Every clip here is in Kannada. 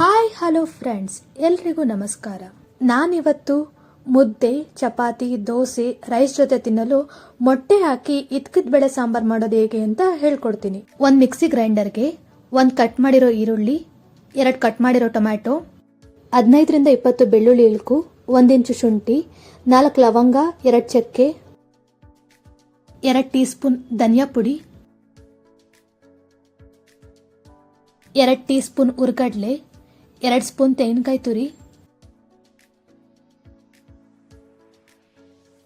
ಹಾಯ್ ಹಲೋ ಫ್ರೆಂಡ್ಸ್, ಎಲ್ರಿಗೂ ನಮಸ್ಕಾರ. ನಾನಿವತ್ತು ಮುದ್ದೆ, ಚಪಾತಿ, ದೋಸೆ, ರೈಸ್ ಜೊತೆ ತಿನ್ನಲು ಮೊಟ್ಟೆ ಹಾಕಿ ಇದ್ಕಿದ ಬೇಳೆ ಸಾಂಬಾರ್ ಮಾಡೋದು ಹೇಗೆ ಅಂತ ಹೇಳ್ಕೊಡ್ತೀನಿ. ಒಂದು ಮಿಕ್ಸಿ ಗ್ರೈಂಡರ್ಗೆ ಒಂದು ಕಟ್ ಮಾಡಿರೋ ಈರುಳ್ಳಿ, 2 ಕಟ್ ಮಾಡಿರೋ ಟೊಮ್ಯಾಟೊ, 15ರಿಂದ 20 ಬೆಳ್ಳುಳ್ಳಿ ಇಳ್ಕು, 1 ಇಂಚು ಶುಂಠಿ, 4 ಲವಂಗ, 2 ಚಕ್ಕೆ, 2 ಟೀ ಸ್ಪೂನ್ ಧನಿಯಾ ಪುಡಿ, 2 ಟೀ ಸ್ಪೂನ್ ಹುರ್ಗಡ್ಲೆ, 2 ಸ್ಪೂನ್ ತೆಂಗಿನಕಾಯಿ ತುರಿ,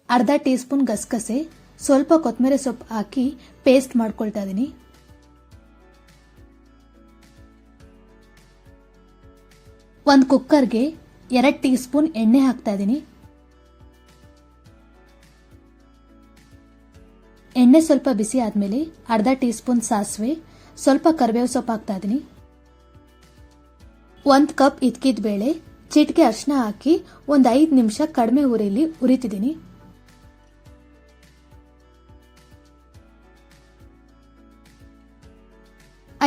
ಅರ್ಧ ಟೀ ಸ್ಪೂನ್ ಗಸಗಸೆ, ಸ್ವಲ್ಪ ಕೊತ್ತಂಬರಿ ಸೊಪ್ಪು ಹಾಕಿ ಪೇಸ್ಟ್ ಮಾಡ್ಕೊಳ್ತಾ ಇದೀನಿ. ಒಂದು ಕುಕ್ಕರ್ಗೆ 2 ಟೀ ಸ್ಪೂನ್ ಎಣ್ಣೆ ಹಾಕ್ತಾ ಇದೀನಿ. ಎಣ್ಣೆ ಸ್ವಲ್ಪ ಬಿಸಿ ಆದ್ಮೇಲೆ ಅರ್ಧ ಟೀ ಸ್ಪೂನ್ ಸಾಸಿವೆ, ಸ್ವಲ್ಪ ಕರಿಬೇವು ಸೊಪ್ಪು ಹಾಕ್ತಾ ಇದೀನಿ. 1 ಕಪ್ ಇದ್ಕಿದ ಬೇಳೆ, ಚಿಟಿಕೆ ಅರಿಶಿನ ಹಾಕಿ ಒಂದು 5 ನಿಮಿಷ ಕಡಿಮೆ ಉರಿಯಲ್ಲಿ ಉರಿತಿದ್ದೀನಿ.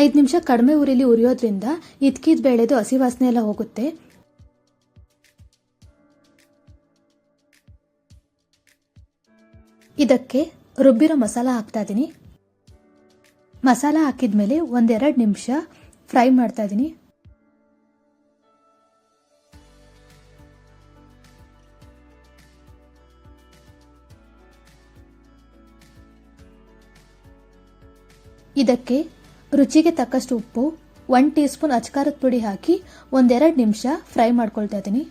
ಐದು ನಿಮಿಷ ಕಡಿಮೆ ಉರಿಯಲ್ಲಿ ಉರಿಯೋದ್ರಿಂದ ಇದ್ಕಿದ ಬೇಳೆದು ಹಸಿ ವಾಸನೆ ಎಲ್ಲ ಹೋಗುತ್ತೆ. ಇದಕ್ಕೆ ರುಬ್ಬಿರೋ ಮಸಾಲ ಹಾಕ್ತಾ ಇದೀನಿ. ಮಸಾಲ ಹಾಕಿದ್ಮೇಲೆ 1-2 ನಿಮಿಷ ಫ್ರೈ ಮಾಡ್ತಾ ಇದೀನಿ. ಇದಕ್ಕೆ ರುಚಿಗೆ ತಕ್ಕಷ್ಟು ಉಪ್ಪು, 1 ಟೀ ಸ್ಪೂನ್ ಅಚ್ಕಾರದ ಪುಡಿ ಹಾಕಿ 1-2 ನಿಮಿಷ ಫ್ರೈ ಮಾಡ್ಕೊಳ್ತಾ ಇದ್ದೀನಿ.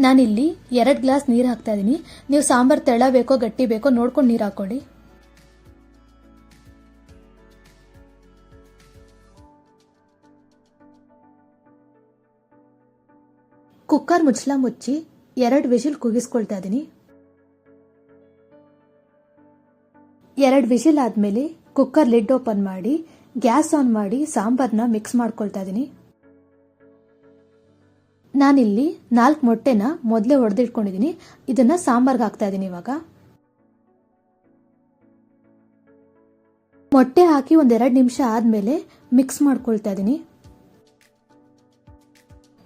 ನಾನಿಲ್ಲಿ 2 ಗ್ಲಾಸ್ ನೀರು ಹಾಕ್ತಾ ಇದ್ದೀನಿ. ನೀವು ಸಾಂಬಾರ್ ತೆಳ ಬೇಕೋ ಗಟ್ಟಿ ಬೇಕೋ ನೋಡ್ಕೊಂಡು ನೀರು ಹಾಕೊಳ್ಳಿ. ಕುಕ್ಕರ್ ಮುಚ್ಚಳ ಮುಚ್ಚಿ 2 ವಿಸಿಲ್ ಕೂಗಿಸ್ಕೊಳ್ತಾ ಇದ್ದೀನಿ. 2 ವಿಸಿಲ್ ಆದ್ಮೇಲೆ ಕುಕ್ಕರ್ ಲಿಡ್ ಓಪನ್ ಮಾಡಿ ಗ್ಯಾಸ್ ಆನ್ ಮಾಡಿ ಸಾಂಬಾರ್ನ ಮಿಕ್ಸ್ ಮಾಡ್ಕೊಳ್ತಾ ಇದ್ದೀನಿ. ನಾನಿಲ್ಲಿ 4 ಮೊಟ್ಟೆನ ಮೊದಲೇ ಹೊಡೆದಿಟ್ಕೊಂಡಿದ್ದೀನಿ. ಇದನ್ನ ಸಾಂಬಾರ್ಗೆ ಹಾಕ್ತಾ ಇದ್ದೀನಿ. ಇವಾಗ ಮೊಟ್ಟೆ ಹಾಕಿ 1-2 ನಿಮಿಷ ಆದ್ಮೇಲೆ ಮಿಕ್ಸ್ ಮಾಡ್ಕೊಳ್ತಾ ಇದ್ದೀನಿ.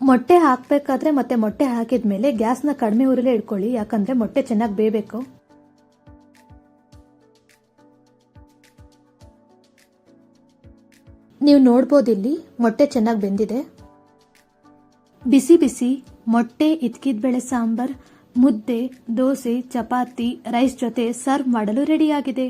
ಮೊಟ್ಟೆ ಹಾಕಬೇಕಾದ್ರೆ ಮತ್ತೆ ಮೊಟ್ಟೆ ಹಾಕಿದ್ಮೇಲೆ ಗ್ಯಾಸ್ನ ಕಡಿಮೆ ಉರಿಲೇ ಇಟ್ಕೊಳ್ಳಿ, ಯಾಕಂದ್ರೆ ಮೊಟ್ಟೆ ಚೆನ್ನಾಗಿ ಬೇಯಬೇಕು. ನೀವು ನೋಡ್ಬೋದು ಇಲ್ಲಿ ಮೊಟ್ಟೆ ಚೆನ್ನಾಗಿ ಬೆಂದಿದೆ. ಬಿಸಿ ಬಿಸಿ ಮೊಟ್ಟೆ ಇದ್ಕಿದ ಬೇಳೆ ಸಾಂಬಾರ್ ಮುದ್ದೆ, ದೋಸೆ, ಚಪಾತಿ, ರೈಸ್ ಜೊತೆ ಸರ್ವ್ ಮಾಡಲು ರೆಡಿಯಾಗಿದೆ.